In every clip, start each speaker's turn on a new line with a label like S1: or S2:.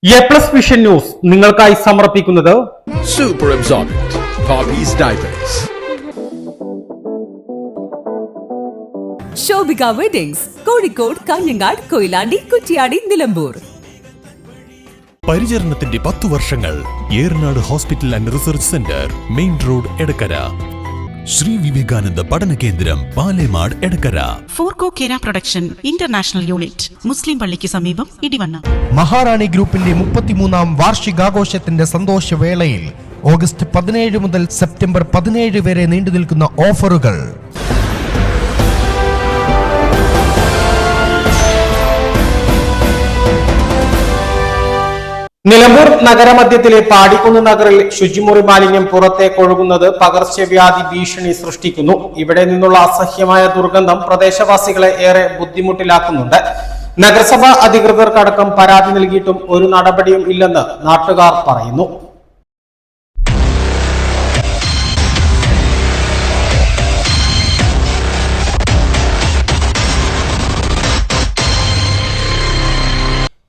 S1: A+ vision news നിങ്ങൾക്കായി സമർപ്പിക്കുന്നത്
S2: Super Absorbent Poppy's Diapers.
S3: Shobhika weddings Kozhikode, Kanhangad, Koyilandy, Kuttiadi, Nilambur.
S4: പരിചരണത്തിന്റെ 10 വർഷങ്ങൾ. Eranad hospital and research centre, main road, Edakkara. Shri Vivekananda പഠന കേന്ദ്രം, പാലേമാട്, എടക്കര.
S5: ഫോർകോ കേര പ്രൊഡക്ഷൻ ഇന്റർനാഷണൽ യൂണിറ്റ്, മുസ്ലിം പള്ളിക്ക് സമീപം, ഇടിവണ്ണ.
S6: മഹാറാണി ഗ്രൂപ്പിന്റെ 33ാം വാർഷികാഘോഷത്തിന്റെ സന്തോഷവേളയിൽ ഓഗസ്റ്റ് 17 മുതൽ സെപ്റ്റംബർ 17 വരെ നീണ്ടുനിൽക്കുന്ന ഓഫറുകൾ.
S1: നിലമ്പൂർ നഗരമധ്യത്തിലെ പാടിക്കുന്ന് നഗറിൽ ശുചിമുറി മാലിന്യം പുറത്തേക്കൊഴുകുന്നത് പകർച്ചവ്യാധി ഭീഷണി സൃഷ്ടിക്കുന്നു. ഇവിടെ നിന്നുള്ള അസഹ്യമായ ദുർഗന്ധം പ്രദേശവാസികളെ ഏറെ ബുദ്ധിമുട്ടിലാക്കുന്നുണ്ട്. നഗരസഭാ അധികൃതർക്കടക്കം പരാതി നൽകിയിട്ടും ഒരു നടപടിയും ഇല്ലെന്ന് നാട്ടുകാർ പറയുന്നു.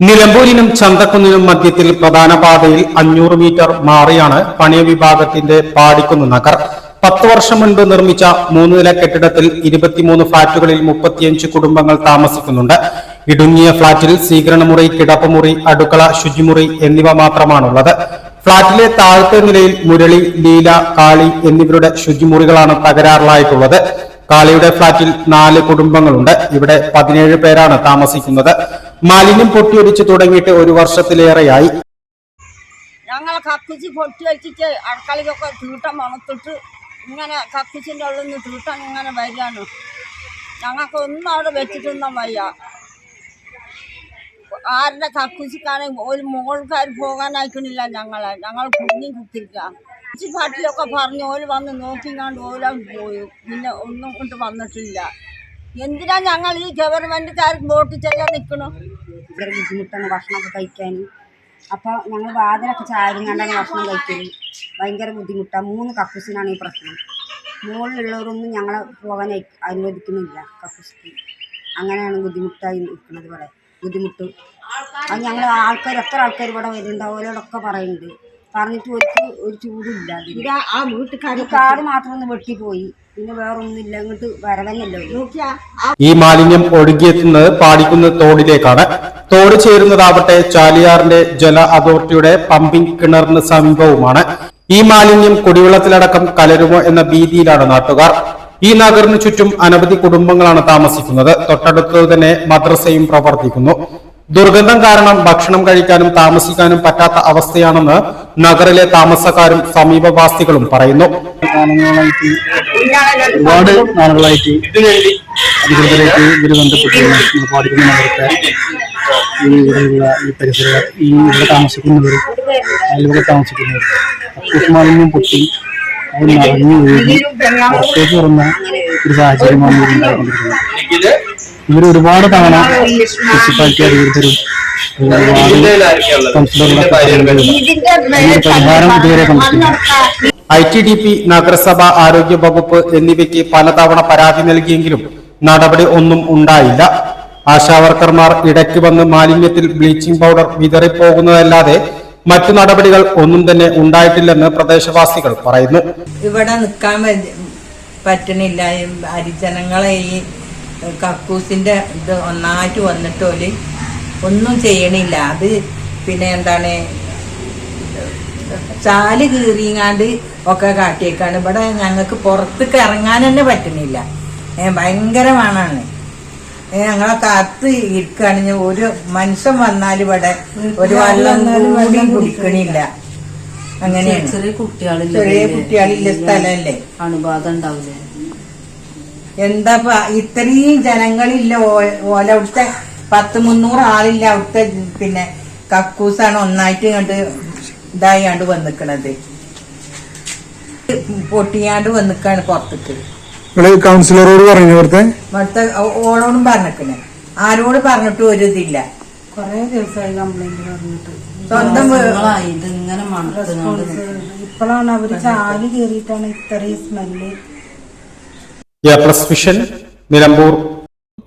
S1: നിലമ്പൂരിനും ചന്തക്കുന്നിനും മധ്യത്തിൽ പ്രധാന പാതയിൽ 500 മീറ്റർ മാറിയാണ് പണിയ വിഭാഗത്തിന്റെ പാടിക്കുന്ന് നഗർ. 10 വർഷം മുൻപ് നിർമ്മിച്ച 3 നില കെട്ടിടത്തിൽ 23 ഫ്ളാറ്റുകളിൽ 35 കുടുംബങ്ങൾ താമസിക്കുന്നുണ്ട്. ഇടുങ്ങിയ ഫ്ളാറ്റിൽ സ്വീകരണമുറി, കിടപ്പുമുറി, അടുക്കള, ശുചിമുറി എന്നിവ മാത്രമാണുള്ളത്. ഫ്ളാറ്റിലെ താഴത്തെ നിലയിൽ മുരളി, ലീല, കാളി എന്നിവരുടെ ശുചിമുറികളാണ് തകരാറിലായിട്ടുള്ളത്. കാളിയുടെ ഫ്ളാറ്റിൽ 4 കുടുംബങ്ങളുണ്ട്. ഇവിടെ 17 പേരാണ് താമസിക്കുന്നത്. മാലിന്യം പൊട്ടിയൊലിച്ചു തുടങ്ങിയിട്ട് 1 വർഷത്തിലേറെയായി.
S7: ഞങ്ങൾ കത്തിച്ച് പൊട്ടി വെച്ചിട്ട് അടുക്കളയിലൊക്കെ തീട്ടം മണത്തിട്ട് ഇങ്ങനെ കത്തിച്ചിൻ്റെ ഉള്ളിൽ നിന്ന് തീട്ടം ഇങ്ങനെ വരികയാണ്. ഞങ്ങൾക്ക് ഒന്നും അവിടെ വെച്ചിട്ടൊന്നും വയ്യ. ആരുടെ കക്കുച്ചിക്കാണെങ്കിൽ ഒരു മുകൾക്കാർ പോകാനായിക്കണില്ല. ഞങ്ങൾ കുഞ്ഞി കുത്തിരിക്കുക. പാട്ടിലൊക്കെ പറഞ്ഞ് ഓല് വന്ന് നോക്കിങ്ങാണ്ട് ഓലാൻ പോയി. പിന്നെ ഒന്നും കൊണ്ട് വന്നിട്ടില്ല. എന്തിനാ ഞങ്ങൾ ഈ ഗവൺമെന്റുകാർക്ക് വോട്ട് ചെയ്യാൻ നിൽക്കണു?
S8: ഭയങ്കര ബുദ്ധിമുട്ടാണ് ഭക്ഷണമൊക്കെ കഴിക്കാൻ. അപ്പോൾ ഞങ്ങൾ വാതിലൊക്കെ ചാരി കണ്ടാണ് ഭക്ഷണം കഴിക്കൽ. ഭയങ്കര ബുദ്ധിമുട്ടാണ്. 3 കക്കൂസിനാണ് ഈ പ്രശ്നം. മുകളിലുള്ളവരൊന്നും ഞങ്ങളെ പോകാൻ അനുവദിക്കുന്നില്ല കക്കൂസിക്ക്. അങ്ങനെയാണ് ബുദ്ധിമുട്ടായി നിൽക്കുന്നത്. ഇവിടെ ബുദ്ധിമുട്ട് അത് ഞങ്ങൾ എത്ര ആൾക്കാർ ഇവിടെ വരുന്നുണ്ട് അവരോടൊക്കെ പറയുന്നുണ്ട്. പറഞ്ഞിട്ട് ഒരു ചൂടില്ല. ആ വീട്ടുകാർ കാട് മാത്രം ഒന്ന് വെട്ടിപ്പോയി. പിന്നെ വേറൊന്നുമില്ല. ഇങ്ങോട്ട് വരവന്നല്ലോ.
S1: ഈ മാലിന്യം ഒഴുകിയെത്തുന്നത് പാടിക്കുന്ന് തോടിലേക്കാണ്. തോട് ചേരുന്നതാവട്ടെ ചാലിയാറിന്റെ ജല അതോറിറ്റിയുടെ പമ്പിംഗ് കിണറിന് സമീപവുമാണ്. ഈ മാലിന്യം കുടിവെള്ളത്തിലടക്കം കലരുമോ എന്ന ഭീതിയിലാണ് നാട്ടുകാർ. ഈ നഗറിന് ചുറ്റും അനവധി കുടുംബങ്ങളാണ് താമസിക്കുന്നത്. തൊട്ടടുത്ത് തന്നെ മദ്രസയും പ്രവർത്തിക്കുന്നു. ദുർഗന്ധം കാരണം ഭക്ഷണം കഴിക്കാനും താമസിക്കാനും പറ്റാത്ത അവസ്ഥയാണെന്ന് നഗറിലെ താമസക്കാരും സമീപവാസികളും പറയുന്നു.
S9: ഒരുപാട് നാളുകളായിട്ട് അധികൃതരായിട്ട് ഇവർ ബന്ധപ്പെട്ട് പാടിക്കുന്ന നഗരത്തെ ഇവിടെയുള്ള ഈ പരിസര ഇവിടെ താമസിക്കുന്നവർ, അയൽവക താമസിക്കുന്നവർ കക്കൂസ് മാലിന്യം പൊട്ടി അത് നിറഞ്ഞു ഒഴുകി പുറത്തേക്ക് തുറന്ന ഒരു സാഹചര്യമാണ് ഉണ്ടായിക്കൊണ്ടിരിക്കുന്നത്. ഇവർ ഒരുപാട് തവണ മുനിസിപ്പാലിറ്റി അധികൃതരും പരിഹാരം ഇതുവരെ കണ്ടിട്ടില്ല.
S1: ITDP, നഗരസഭ, ആരോഗ്യ വകുപ്പ് എന്നിവയ്ക്ക് പലതവണ പരാതി നൽകിയെങ്കിലും നടപടി ഒന്നും ഉണ്ടായില്ല. ആശാവർക്കർമാർ ഇടയ്ക്ക് വന്ന് മാലിന്യത്തിൽ ബ്ലീച്ചിംഗ് പൗഡർ വിതറിപ്പോകുന്നതല്ലാതെ മറ്റു നടപടികൾ ഒന്നും തന്നെ ഉണ്ടായിട്ടില്ലെന്ന് പ്രദേശവാസികൾ പറയുന്നു.
S10: ഇവിടെ നിൽക്കാൻ പറ്റണില്ല. ഹരിജനങ്ങളെ ഈ കക്കൂസിന്റെ ഇത് ഒന്നായിട്ട് വന്നിട്ടോല് ഒന്നും ചെയ്യണില്ല. അത് പിന്നെ എന്താണ് ചാല് കീറിങ്ങാണ്ട് ഒക്കെ കാട്ടിയേക്കാണ്. ഇവിടെ ഞങ്ങൾക്ക് പുറത്തേക്ക് ഇറങ്ങാൻ തന്നെ പറ്റുന്നില്ല. ഭയങ്കരമാണ്. ഞങ്ങളെ കാത്ത് ഇരിക്കുകയാണെങ്കിൽ ഒരു മനുഷ്യൻ വന്നാൽ ഇവിടെ ഒരു വെള്ളം കൂടി കുടിക്കണില്ല. അങ്ങനെയാണ്. ചെറിയ കുട്ടികളില്ല സ്ഥലല്ലേ,
S8: അണുബാധ ഉണ്ടാവില്ലേ?
S10: എന്താ ഇത്രയും ജനങ്ങളില്ല. ഓല അവിടുത്തെ 100-300 ആളില്ല. അവിടുത്തെ പിന്നെ കക്കൂസാണ് ഒന്നായിട്ട് ഇങ്ങോട്ട് ഇതായാണ്ട് വന്നിക്കണത്. പൊട്ടിയാണ്ട് വന്നിക്കാണ് പുറത്തേക്ക്.
S9: കൗൺസിലറോട് പറഞ്ഞു ഇവിടുത്തെ
S10: ഓളോടും പറഞ്ഞിക്കണേ. ആരോട് പറഞ്ഞിട്ടും ഒരു ഇതില്ല.
S8: കൊറേ ദിവസമായി കംപ്ലൈന്റ് പറഞ്ഞിട്ട്.
S10: സ്വന്തം
S8: ഇതിങ്ങനെ ഇപ്പോഴാണ് അവര് ചാല് കയറിയിട്ടാണ് ഇത്രയും smell.
S1: A+ vision, Nilambur.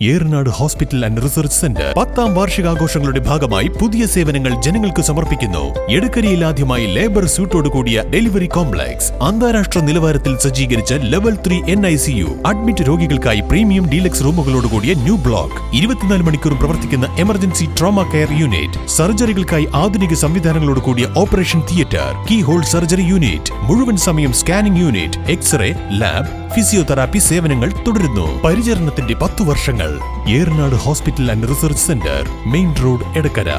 S4: Eranad hospital and research centre 10ാം വാർഷികാഘോഷങ്ങളുടെ ഭാഗമായി പുതിയ സേവനങ്ങൾ ജനങ്ങൾക്ക് സമർപ്പിക്കുന്നു. എടക്കരയിൽ ആദ്യമായി ലേബർ സ്യൂട്ടോട് കൂടിയ ഡെലിവറി കോംപ്ലക്സ്, അന്താരാഷ്ട്ര നിലവാരത്തിൽ സജ്ജീകരിച്ച ലെവൽ 3 NICU, അഡ്മിറ്റ് രോഗികൾക്കായി പ്രീമിയം ഡീലക്സ് റൂമുകളോട് കൂടിയ ന്യൂ ബ്ലോക്ക്, 24 മണിക്കൂറും പ്രവർത്തിക്കുന്ന എമർജൻസി ട്രോമ കെയർ യൂണിറ്റ്, സർജറികൾക്കായി ആധുനിക സംവിധാനങ്ങളോട് കൂടിയ operation theatre, keyhole surgery unit, മുഴുവൻ സമയം scanning unit, x-ray, lab, physiotherapy സേവനങ്ങൾ തുടരുന്നു. പരിചരണത്തിന്റെ 10 വർഷങ്ങൾ. Eranad hospital and research centre, main road, Edakkara.